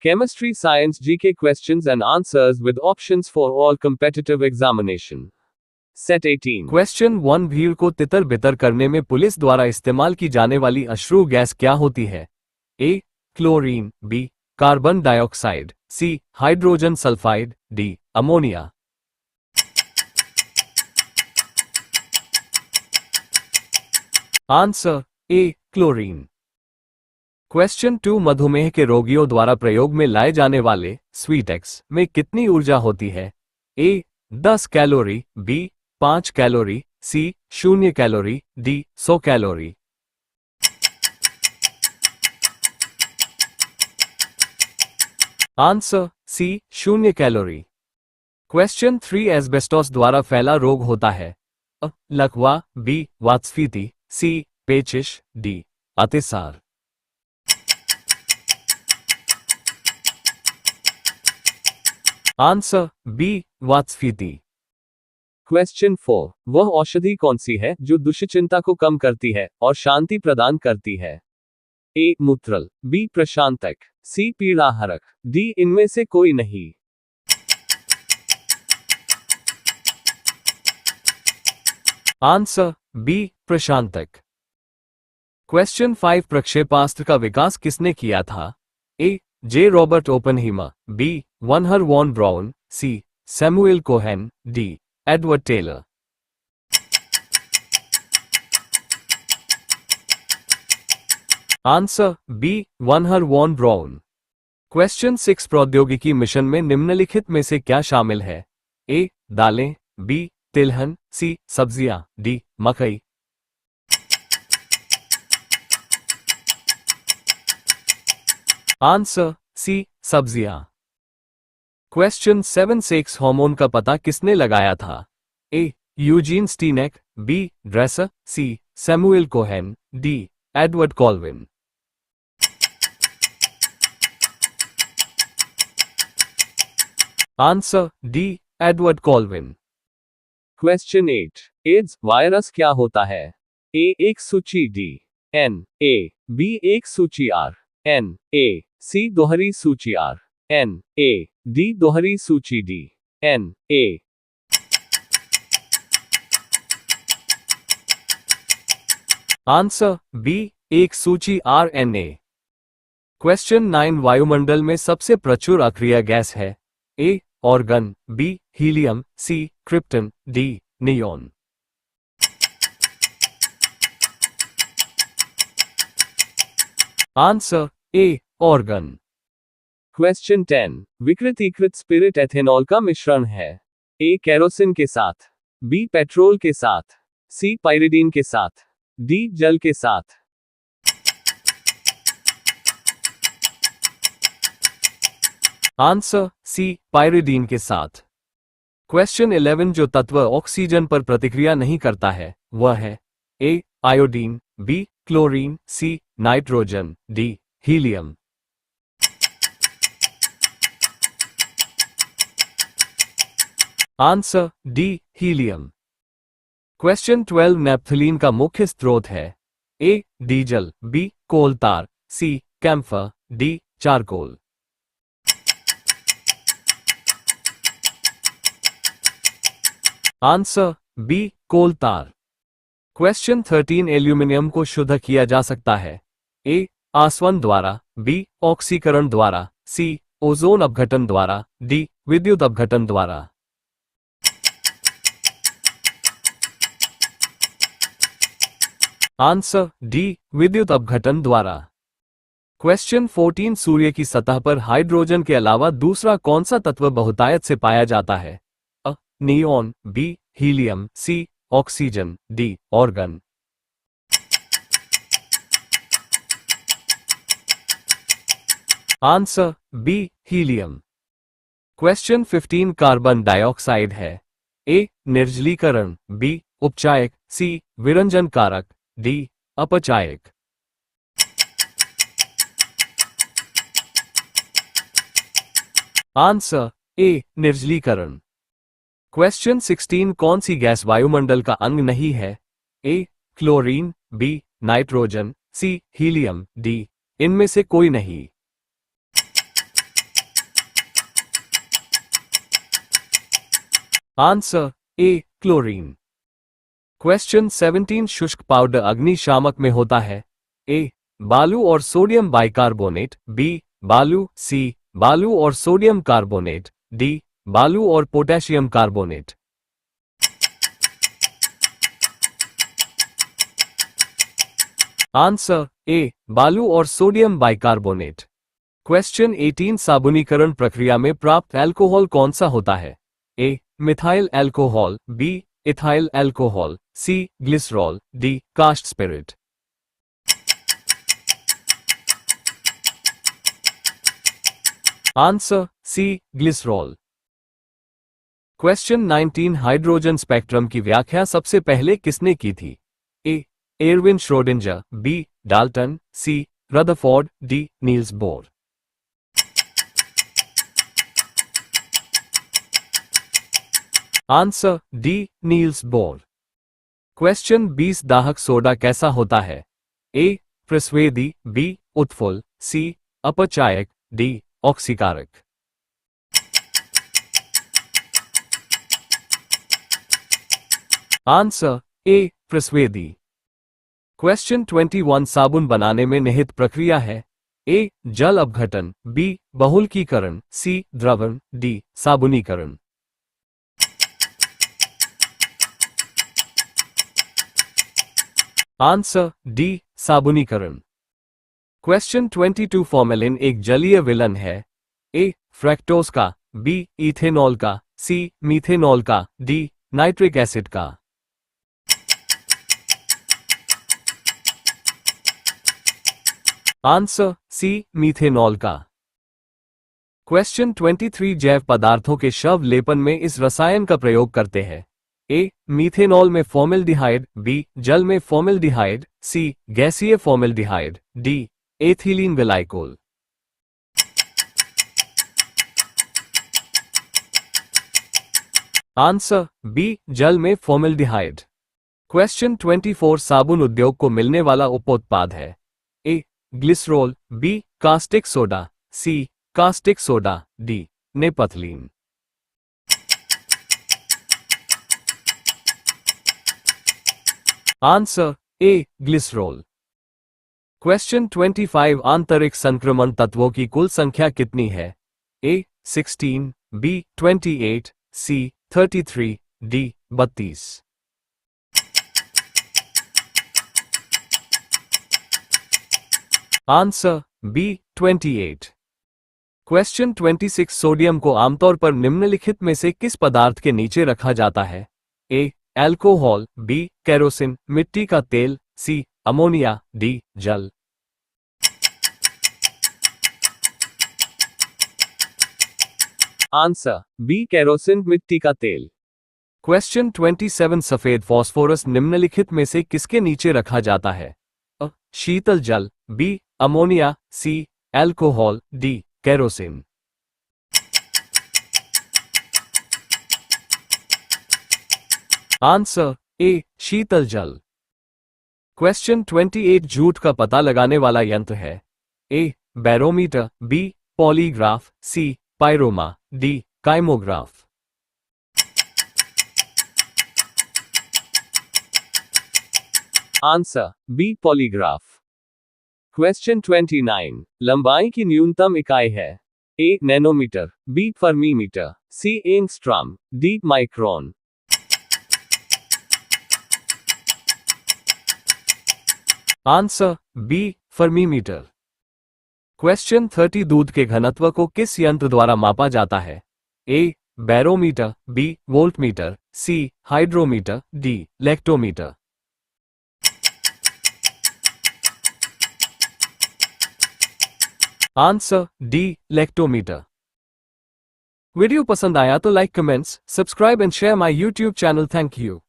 Chemistry Science GK questions and answers with options for all competitive examination. Set 18. Question 1 भीड़ को तितर बितर करने में पुलिस द्वारा इस्तेमाल की जाने वाली अश्रु गैस क्या होती है? A. Chlorine, B. Carbon dioxide, C. Hydrogen sulphide, D. Ammonia. Answer A. Chlorine. Question 2 मधुमेह के रोगियों द्वारा प्रयोग में लाए जाने वाले स्वीटेक्स में कितनी ऊर्जा होती है? A. 10 calorie, B. 5 calorie, C. 0 calorie, D. 100 calorie. Answer C. 0 calorie. Question 3 asbestos द्वारा फैला रोग होता है? अ. लकवा, बी. वातस्फीति, सी. पेचिश, डी. अतिसार। Answer B. वातस्फीति। क्वेश्चन 4. वह औषधि कौन सी है जो दुश्चिंता को कम करती है और शांति प्रदान करती है? ए. मूत्रल, बी. प्रशांतक, सी. पीड़ाहरक, डी. इनमें से कोई नहीं। Answer B. प्रशांतक। क्वेश्चन 5 प्रक्षेपास्त्र का विकास किसने किया था? A. J. Robert Oppenheimer, B. Wernher von Braun, C. Samuel Cohen, D. Edward Teller. Answer B. Wernher von Braun. Question 6 प्रौद्योगिकी मिशन में निम्नलिखित में से क्या शामिल है? ए. दालें, बी. तिलहन, सी. सब्जियां, डी. मकई। Answer C. सब्जियां। क्वेश्चन 7 सेक्स हार्मोन का पता किसने लगाया था? A. Eugene Steinach, B. Dresser, C. Samuel Cohen, D. Edward Calvin. Answer D. Edward Calvin. Question 8. AIDS virus क्या होता है? ए. एक सूची डी. एन. ए. बी. एक सूची आर. एन. ए. सी. दोहरी सूची आर. एन. ए. डी. दोहरी सूची D. N. A. Answer B. एक सूची आर एन ए। क्वेश्चन 9 वायुमंडल में सबसे प्रचुर अक्रिय गैस है? A. Argon, B. Helium, C. Krypton, D. Neon. Answer A. Argon. Question 10. विकृतीकृत स्पिरिट एथेनॉल का मिश्रण है? ए. केरोसिन के साथ, बी. पेट्रोल के साथ, सी. पाइरिडीन के साथ, डी. जल के साथ। Answer C. पाइरिडीन के साथ। क्वेश्चन 11 जो तत्व ऑक्सीजन पर प्रतिक्रिया नहीं करता है वह है? A. Iodine, B. Chlorine, C. Nitrogen, D. Helium. Answer D. Helium. Question 12 naphthalene का मुख्य स्रोत है? A. Diesel, B. Coal tar, C. Camphor, D. Charcoal. Answer B. Coal tar. Question 13 aluminium को शुद्ध किया जा सकता है? ए. आसवन द्वारा, बी. ऑक्सीकरण द्वारा, सी. ओजोन अपघटन द्वारा, डी. विद्युत अपघटन द्वारा। Answer D. विद्युत अपघटन द्वारा। क्वेश्चन 14 सूर्य की सतह पर हाइड्रोजन के अलावा दूसरा कौन सा तत्व बहुतायत से पाया जाता है? A. Neon, B. Helium, C. Oxygen, D. Argon. Answer B. Helium. Question 15 carbon dioxide है? ए. निर्जलीकरण, बी. उपचायक, सी. विरंजन कारक, डी. अपचायक। Answer A. निर्जलीकरण। क्वेश्चन 16 कौन सी गैस वायुमंडल का अंग नहीं है? A. Chlorine, B. Nitrogen, C. Helium, D. इनमें से कोई नहीं। Answer A chlorine. क्वेश्चन 17 शुष्क पाउडर अग्निशामक में होता है। ए बालू और सोडियम बाइकार्बोनेट, बी बालू, सी बालू और सोडियम कार्बोनेट, डी बालू और पोटेशियम कार्बोनेट। आंसर ए बालू और सोडियम बाइकार्बोनेट। क्वेश्चन 18 साबुनीकरण प्रक्रिया में प्राप्त अल्कोहल कौन सा होता है? A methyl alcohol, B ethyl alcohol, C glycerol, D caustic spirit. Answer C glycerol. Question 19 hydrogen spectrum की व्याख्या सबसे पहले किसने की थी? A Erwin Schrodinger, B Dalton, C Rutherford, D Niels Bohr. Answer D Niels Bohr. Question 20 दाहक soda कैसा होता है? ए प्रस्वेदी, बी उत्फुल्ल, सी अपचायक, डी ऑक्सीकारक। आंसर ए प्रस्वेदी। क्वेश्चन 21 साबुन बनाने में निहित प्रक्रिया है। ए जल अपघटन, बी बहुलकीकरण, सी द्रवण, डी साबुनीकरण। आंसर डी साबुनीकरण। क्वेश्चन 22 फॉर्मेलिन एक जलीय विलन है। ए फ्रैक्टोज का, बी इथेनॉल का, सी मीथेनॉल का, डी नाइट्रिक एसिड का। आंसर सी मीथेनॉल का। क्वेश्चन 23 जैव पदार्थों के शव लेपन में इस रसायन का प्रयोग करते हैं। ए मीथेनॉल में फॉर्मेल्डिहाइड, बी जल में फॉर्मेल्डिहाइड, सी गैसीय formaldehyde, D ethylene glycol. Answer B जल में फॉर्मेल्डिहाइड। क्वेश्चन 24 साबुन उद्योग को मिलने वाला उपोत्पाद है। A glycerol, B caustic soda, C caustic soda, D naphthalene. Answer A glycerol. Question 25 आंतरिक संक्रमण तत्वों की कुल संख्या कितनी है? A 16, B 28, C 33, D 32। Answer B 28। Question 26 sodium को आमतौर पर निम्नलिखित में से किस पदार्थ के नीचे रखा जाता है? ए अल्कोहल, बी केरोसिन, मिट्टी का तेल, सी अमोनिया, डी जल। आंसर बी केरोसिन, मिट्टी का तेल। क्वेश्चन 27 सफेद फास्फोरस निम्नलिखित में से किसके नीचे रखा जाता है? अ शीतल जल, B ammonia, C alcohol, D kerosene. Answer A शीतल जल। क्वेश्चन 28 झूठ का पता लगाने वाला यंत्र है। A barometer, B polygraph, C pyrometer, D kymograph. Answer B polygraph. Question 29 लंबाई की न्यूनतम इकाई है। A nanometre, B fermimetre, C angstrom, D micron. Answer B fermimetre. Question 30 दूध के घनत्व को किस यंत्र द्वारा मापा जाता है? A barometer, B voltmeter, C hydrometer, D lactometer. Answer D lactometer. Video पसंद आया तो like, comments, subscribe and share my YouTube channel. Thank you.